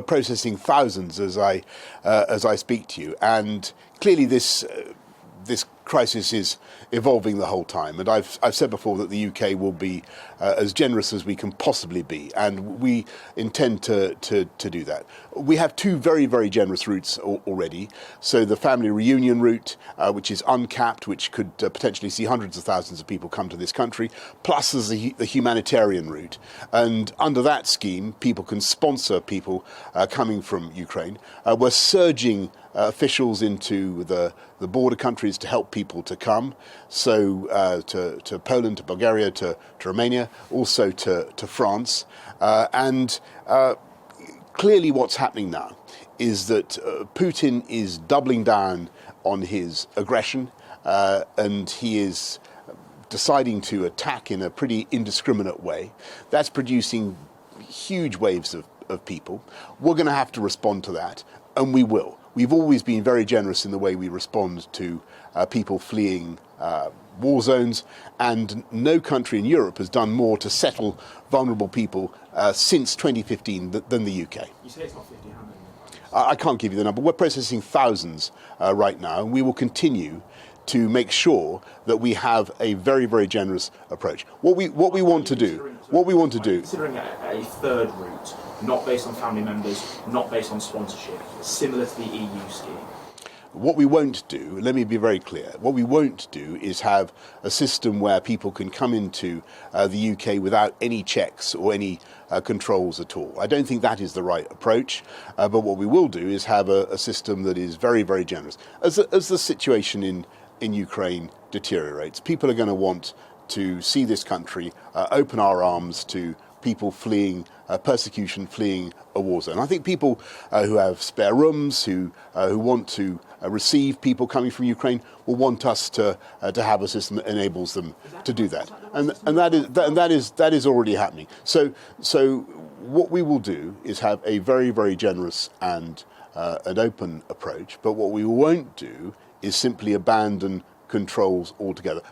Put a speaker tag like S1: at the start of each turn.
S1: processing thousands as I speak to you, and clearly this crisis is evolving the whole time. And I've said before that the UK will be as generous as we can possibly be, and we intend to do that. We have two very, very generous routes already. So the family reunion route, which is uncapped, which could potentially see hundreds of thousands of people come to this country, plus there's the humanitarian route. And under that scheme, people can sponsor people coming from Ukraine. We're surging officials into the border countries to help people to come, so to Poland, to Bulgaria, to Romania, also to France. And clearly what's happening now is that Putin is doubling down on his aggression, and he is deciding to attack in a pretty indiscriminate way. That's producing huge waves of people. We're going to have to respond to that, and we will. We've always been very generous in the way we respond to people fleeing war zones, and no country in Europe has done more to settle vulnerable people since 2015 than the UK.
S2: You say it's not 50, how many?
S1: I can't give you the number. We're processing thousands right now, and we will continue to make sure that we have a very, very generous approach. What we want to do.
S2: Considering a third route, not based on family members, not based on sponsorship, similar to the EU scheme.
S1: What we won't do, let me be very clear, what we won't do is have a system where people can come into the UK without any checks or any controls at all. I don't think that is the right approach, but what we will do is have a system that is very, very generous. As the situation in Ukraine deteriorates, people are going to want to see this country open our arms to people fleeing persecution, fleeing a war zone. I think people who have spare rooms, who want to receive people coming from Ukraine, will want us to have a system that enables them to do that, and that is already happening. So what we will do is have a very, very generous and an open approach. But what we won't do is simply abandon controls altogether.